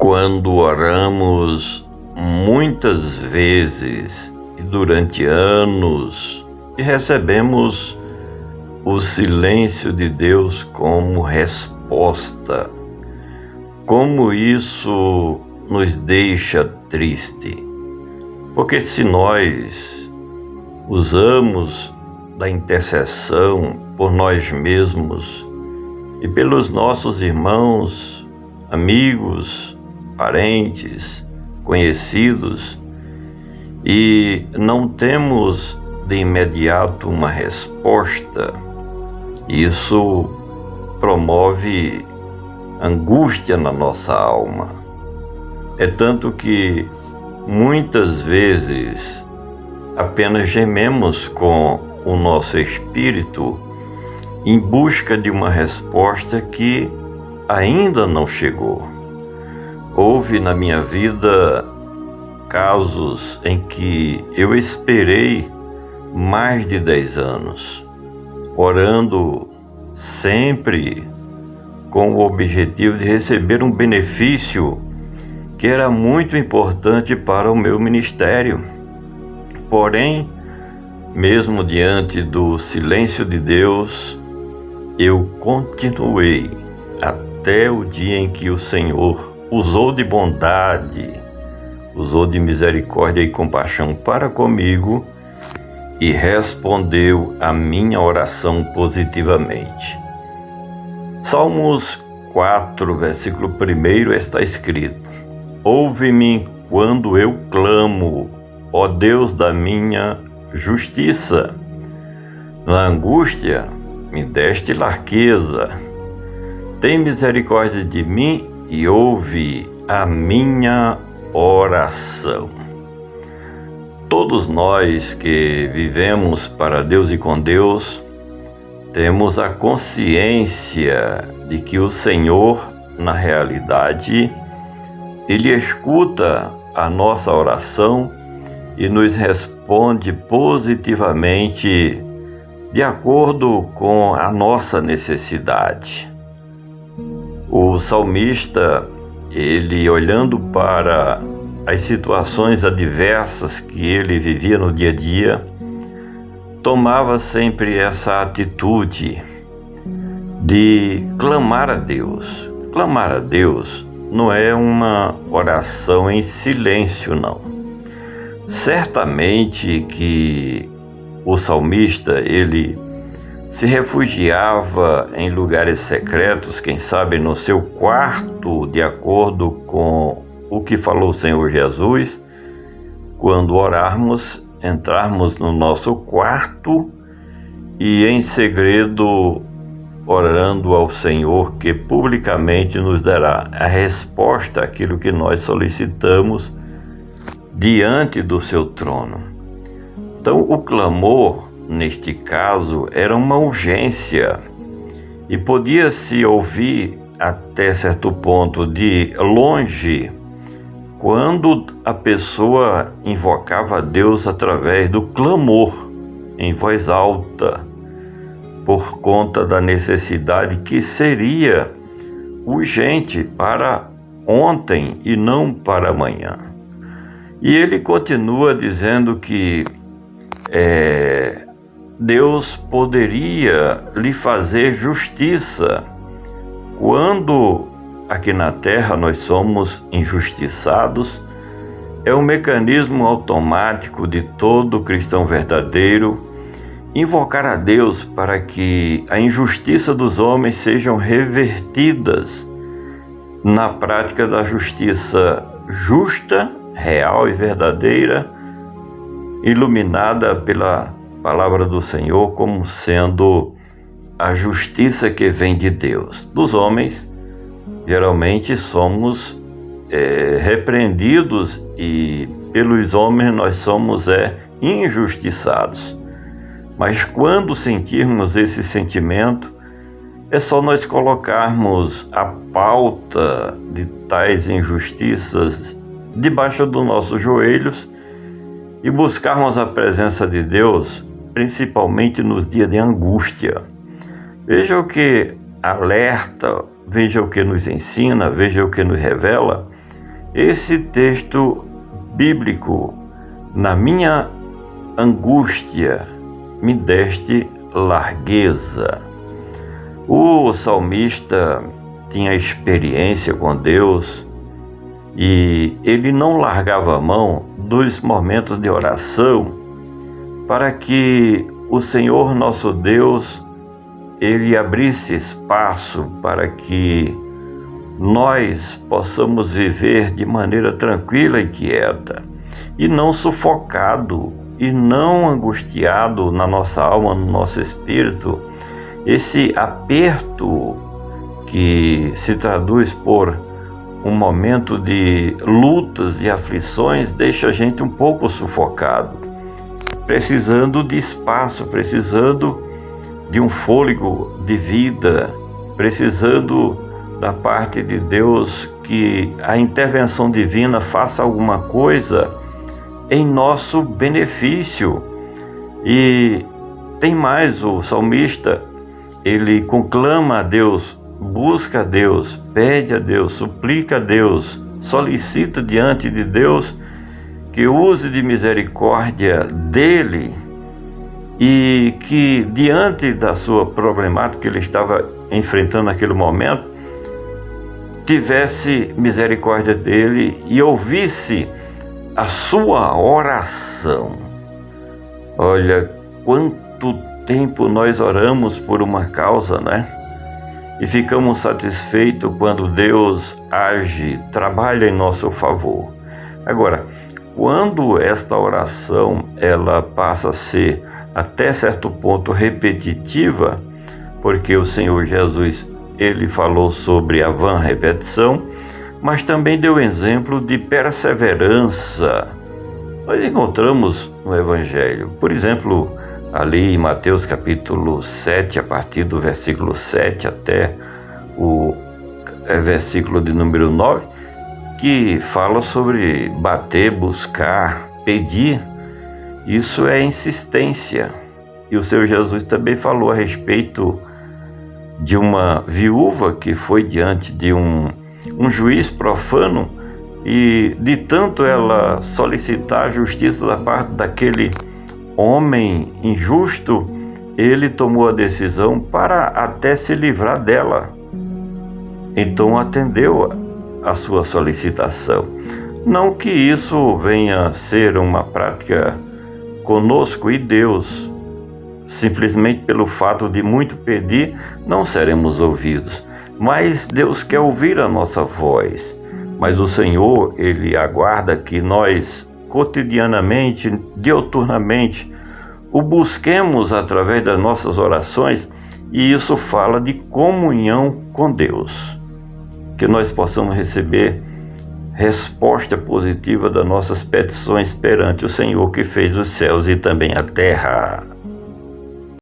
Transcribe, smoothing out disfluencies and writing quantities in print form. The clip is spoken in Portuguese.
Quando oramos muitas vezes e durante anos e recebemos o silêncio de Deus como resposta, como isso nos deixa triste? Porque se nós usamos da intercessão por nós mesmos e pelos nossos irmãos, amigos, parentes, conhecidos, e não temos de imediato uma resposta, isso promove angústia na nossa alma. É tanto que muitas vezes apenas gememos com o nosso espírito em busca de uma resposta que ainda não chegou. Houve na minha vida casos em que eu esperei mais de 10 anos, orando sempre com o objetivo de receber um benefício que era muito importante para o meu ministério. Porém, mesmo diante do silêncio de Deus, eu continuei até o dia em que o Senhor usou de bondade, usou de misericórdia e compaixão para comigo e respondeu a minha oração positivamente. Salmos 4, versículo 1 está escrito: Ouve-me quando eu clamo, ó Deus da minha justiça. Na angústia me deste largueza. Tem misericórdia de mim e ouve a minha oração. Todos nós que vivemos para Deus e com Deus, temos a consciência de que o Senhor, na realidade, Ele escuta a nossa oração e nos responde positivamente de acordo com a nossa necessidade. O salmista, ele olhando para as situações adversas que ele vivia no dia a dia, tomava sempre essa atitude de clamar a Deus. Clamar a Deus não é uma oração em silêncio, não. Certamente que o salmista, ele se refugiava em lugares secretos, quem sabe no seu quarto, de acordo com o que falou o Senhor Jesus, quando orarmos, entrarmos no nosso quarto e em segredo orando ao Senhor, que publicamente nos dará a resposta àquilo que nós solicitamos diante do seu trono. Então, o clamor, neste caso, era uma urgência e podia-se ouvir até certo ponto de longe quando a pessoa invocava a Deus através do clamor em voz alta, por conta da necessidade que seria urgente para ontem e não para amanhã. E ele continua dizendo que Deus poderia lhe fazer justiça quando aqui na terra nós somos injustiçados. É um mecanismo automático de todo cristão verdadeiro invocar a Deus para que a injustiça dos homens sejam revertidas na prática da justiça justa, real e verdadeira, iluminada pela palavra do Senhor como sendo a justiça que vem de Deus. Dos homens, geralmente somos repreendidos e pelos homens nós somos injustiçados. Mas quando sentirmos esse sentimento, é só nós colocarmos a pauta de tais injustiças debaixo dos nossos joelhos e buscarmos a presença de Deus, principalmente nos dias de angústia. Veja o que alerta, veja o que nos ensina, veja o que nos revela esse texto bíblico: na minha angústia me deste largueza. O salmista tinha experiência com Deus e ele não largava a mão dos momentos de oração para que o Senhor nosso Deus ele abrisse espaço para que nós possamos viver de maneira tranquila e quieta, e não sufocado e não angustiado na nossa alma, no nosso espírito. Esse aperto que se traduz por um momento de lutas e aflições deixa a gente um pouco sufocado, precisando de espaço, precisando de um fôlego de vida, precisando da parte de Deus que a intervenção divina faça alguma coisa em nosso benefício. E tem mais, o salmista, ele conclama a Deus, busca a Deus, pede a Deus, suplica a Deus, solicita diante de Deus que use de misericórdia dele e que diante da sua problemática que ele estava enfrentando naquele momento, tivesse misericórdia dele e ouvisse a sua oração. Olha, quanto tempo nós oramos por uma causa, né? E ficamos satisfeitos quando Deus age, trabalha em nosso favor. Agora, quando esta oração ela passa a ser até certo ponto repetitiva, porque o Senhor Jesus ele falou sobre a vã repetição, mas também deu exemplo de perseverança. Nós encontramos no Evangelho, por exemplo, ali em Mateus capítulo 7, a partir do versículo 7 até o versículo de número 9, que fala sobre bater, buscar, pedir. Isso é insistência. E o Senhor Jesus também falou a respeito de uma viúva que foi diante de um juiz profano, e de tanto ela solicitar a justiça da parte daquele homem injusto, ele tomou a decisão para até se livrar dela. Então atendeu a sua solicitação. Não que isso venha a ser uma prática conosco e Deus. Simplesmente pelo fato de muito pedir, não seremos ouvidos. Mas Deus quer ouvir a nossa voz. Mas o Senhor, ele aguarda que nós, cotidianamente, diuturnamente, o busquemos através das nossas orações, e isso fala de comunhão com Deus. Que nós possamos receber resposta positiva das nossas petições perante o Senhor que fez os céus e também a terra.